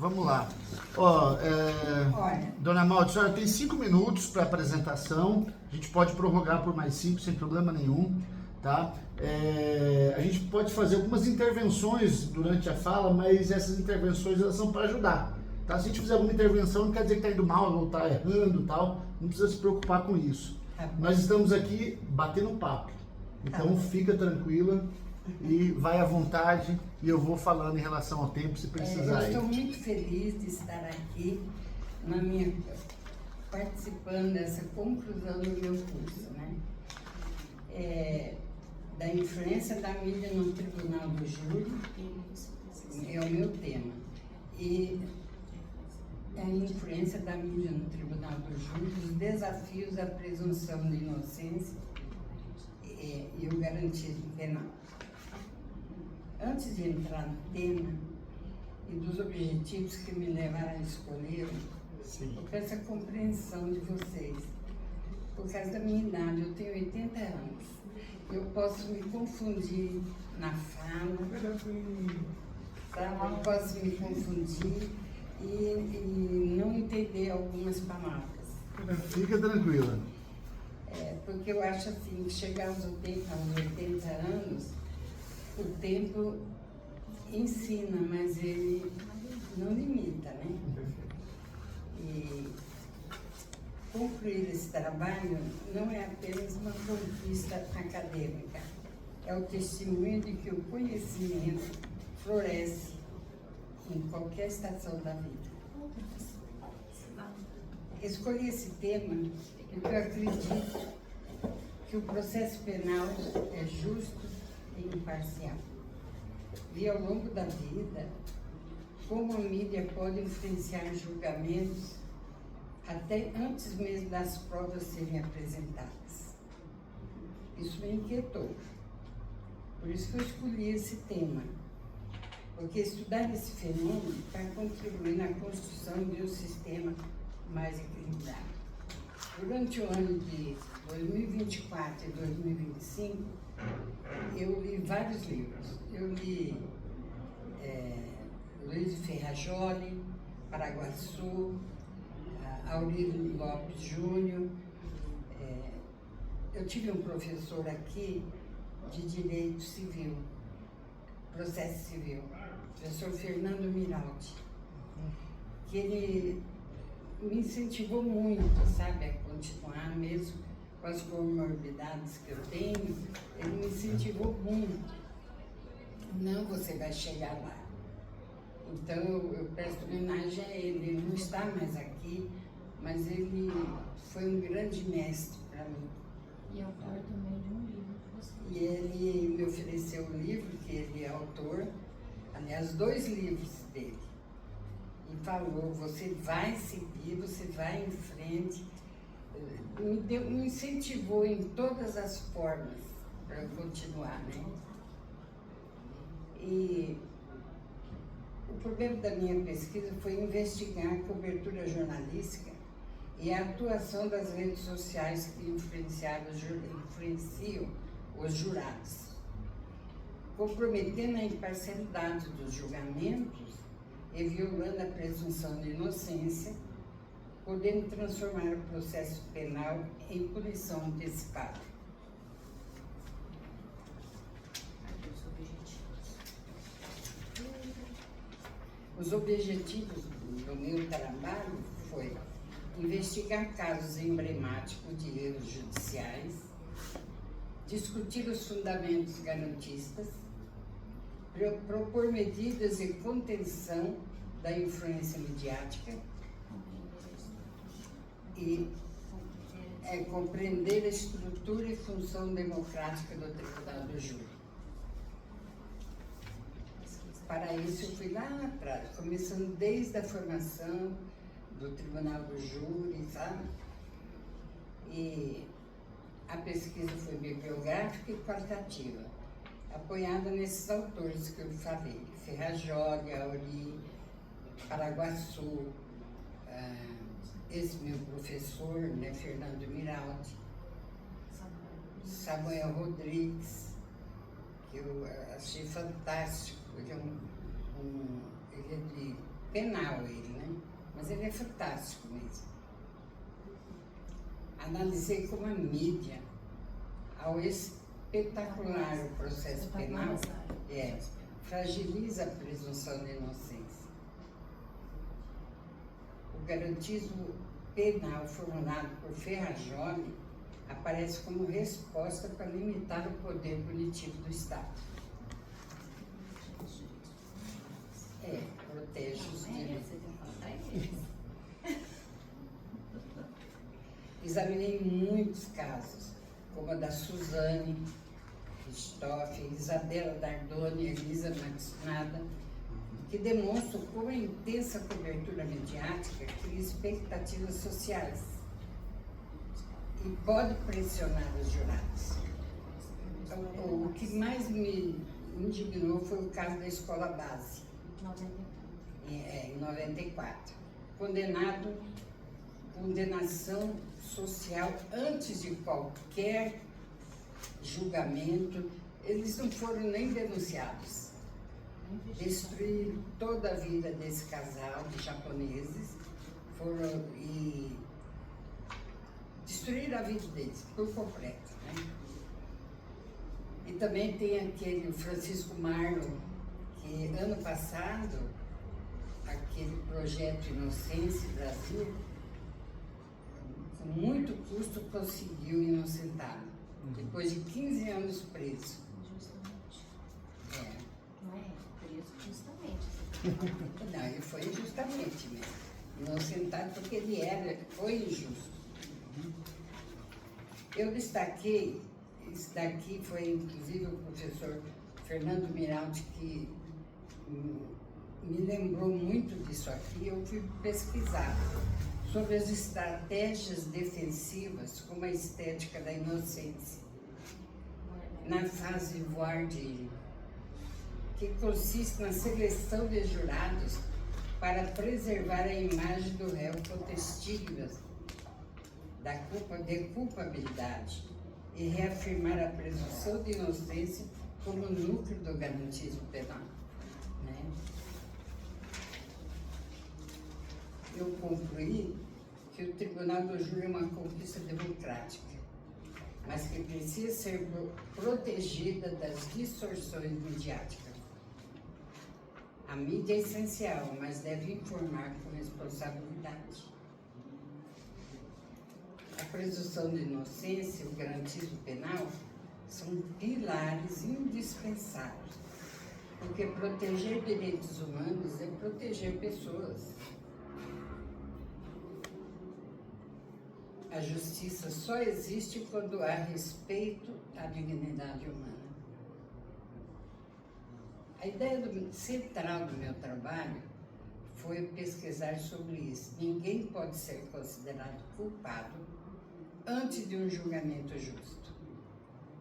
Vamos lá. Ó, Olha. Dona Maldi, a senhora tem 5 minutos para apresentação. A gente pode prorrogar por mais 5, sem problema nenhum, tá? A gente pode fazer algumas intervenções durante a fala, mas essas intervenções elas são para ajudar, tá? Se a gente fizer alguma intervenção, não quer dizer que está indo mal ou está errando, tal. Não precisa se preocupar com isso. Nós estamos aqui batendo papo. Então fica tranquila e vai à vontade e eu vou falando em relação ao tempo se precisar. Eu estou muito feliz de estar aqui participando dessa conclusão do meu curso, né? Da influência da mídia no Tribunal do Júri é o meu tema. E a influência da mídia no Tribunal do Júri, os desafios da presunção de inocência e o garantismo penal. Antes de entrar no tema e dos objetivos que me levaram a escolher, eu peço a compreensão de vocês. Por causa da minha idade, eu tenho 80 anos. Eu posso me confundir na fala, sabe? Eu posso me confundir e não entender algumas palavras. Fica tranquila. Porque eu acho assim, chegar aos 80 anos, o tempo ensina, mas ele não limita, né? E concluir esse trabalho não é apenas uma conquista acadêmica, é o testemunho de que o conhecimento floresce em qualquer estação da vida. Escolhi esse tema porque eu acredito que o processo penal é justo e imparcial. Vi ao longo da vida como a mídia pode influenciar julgamentos até antes mesmo das provas serem apresentadas. Isso me inquietou. Por isso que eu escolhi esse tema. Porque estudar esse fenômeno vai contribuir na construção de um sistema mais equilibrado. Durante o ano de 2024 e 2025, eu li vários livros. Eu li Luiz Ferrajoli, Paraguaçu, Aurélio Lopes Júnior. Eu tive um professor aqui de Direito Civil, Processo Civil, o professor Fernando Miraldi, que ele me incentivou muito, sabe, a continuar, mesmo com as comorbidades que eu tenho, ele me incentivou muito. Não, você vai chegar lá. Então, eu presto homenagem a ele. Ele não está mais aqui, mas ele foi um grande mestre para mim. E autor também de um livro. E ele me ofereceu um livro, que ele é autor, aliás, 2 livros dele. E falou, você vai seguir, você vai em frente. Me incentivou em todas as formas para eu continuar, né? E o problema da minha pesquisa foi investigar a cobertura jornalística e a atuação das redes sociais que influenciam os jurados, comprometendo a imparcialidade dos julgamentos e violando a presunção de inocência, podendo transformar o processo penal em punição antecipada. Os objetivos do meu trabalho foi investigar casos emblemáticos de erros judiciais, discutir os fundamentos garantistas, propor medidas de contenção da influência midiática e compreender a estrutura e função democrática do Tribunal do Júri. Para isso, eu fui lá atrás, começando desde a formação do Tribunal do Júri, sabe? E a pesquisa foi bibliográfica e qualitativa, apoiada nesses autores que eu falei, Ferrajoli, Auri, Paraguaçu, esse meu professor, né, Fernando Miraldi, Samuel Rodrigues, que eu achei fantástico. Ele é de penal ele, né? Mas ele é fantástico mesmo. Analisei como a mídia, ao espetacular o processo penal, fragiliza a presunção de inocência. O garantismo penal formulado por Ferrajoli aparece como resposta para limitar o poder punitivo do Estado. Protege os direitos. Examinei muitos casos, como a da Suzane Richthofen, Isabela Dardoni e Elisa Maximada, que demonstram como a intensa cobertura mediática cria expectativas sociais e pode pressionar os jurados. Então, o que mais me indignou foi o caso da escola base, em 94. Condenação social antes de qualquer julgamento, eles não foram nem denunciados. Destruíram toda a vida desse casal de japoneses e destruíram a vida deles por completo, né? E também tem aquele Francisco Marlon, que ano passado, aquele projeto Inocência Brasil, com muito custo conseguiu inocentá-lo, depois de 15 anos preso. Não é preso justamente. Não, ele foi injustamente mesmo. Inocentado porque ele foi injusto. Eu destaquei, isso daqui foi inclusive o professor Fernando Miraldi que me lembrou muito disso aqui. Eu fui pesquisar sobre as estratégias defensivas como a estética da inocência na fase voir dire, que consiste na seleção de jurados para preservar a imagem do réu com testículos de culpabilidade e reafirmar a presunção de inocência como núcleo do garantismo penal. Né? Eu concluí que o Tribunal do Júri é uma conquista democrática, mas que precisa ser protegida das distorções midiáticas. A mídia é essencial, mas deve informar com responsabilidade. A presunção de inocência e o garantismo penal são pilares indispensáveis, porque proteger direitos humanos é proteger pessoas. A justiça só existe quando há respeito à dignidade humana. A ideia central do meu trabalho foi pesquisar sobre isso. Ninguém pode ser considerado culpado antes de um julgamento justo,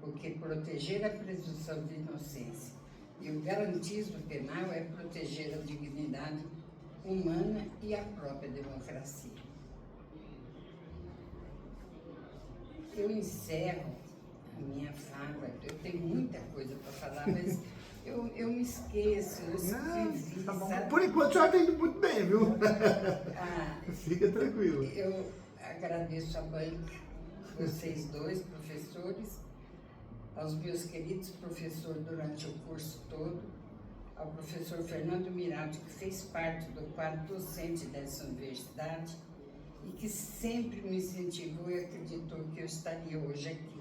porque proteger a presunção de inocência e o garantismo penal é proteger a dignidade humana e a própria democracia. Eu encerro a minha fala, eu tenho muita coisa para falar, mas eu me esqueço, eu escrevi, tá bom. sabe? Por enquanto já está indo muito bem, viu? Ah, Fica tranquilo. eu agradeço a banca, vocês dois, professores, aos meus queridos professores durante o curso todo, ao professor Fernando Miraldi, que fez parte do quadro docente dessa universidade e que sempre me incentivou e acreditou que eu estaria hoje aqui.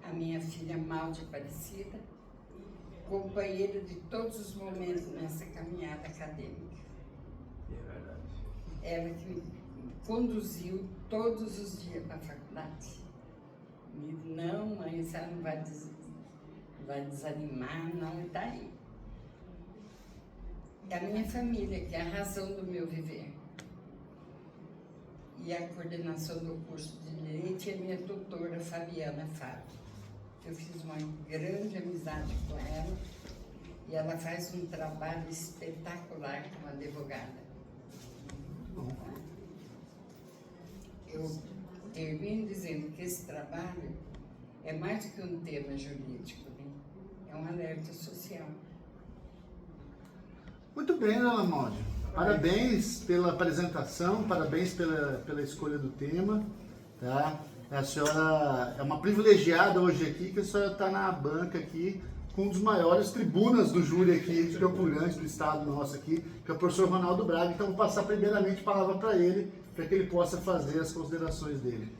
A minha filha Malde Aparecida, companheira de todos os momentos nessa caminhada acadêmica. É verdade. Ela que me conduziu todos os dias para a faculdade. E não, mãe, você não vai desanimar, não, está aí. É a minha família, que é a razão do meu viver. E a coordenação do curso de Direito é a minha tutora, Fabiana Fábio. Eu fiz uma grande amizade com ela e ela faz um trabalho espetacular como advogada. Eu termino dizendo que esse trabalho é mais do que um tema jurídico, né? É um alerta social. Muito bem, dona Maude. Parabéns pela apresentação, parabéns pela escolha do tema, tá? A senhora é uma privilegiada hoje aqui, que a senhora está na banca aqui com um dos maiores tribunas do júri aqui, de procurantes do estado nosso aqui, que é o professor Ronaldo Braga. Então vou passar primeiramente a palavra para ele, para que ele possa fazer as considerações dele.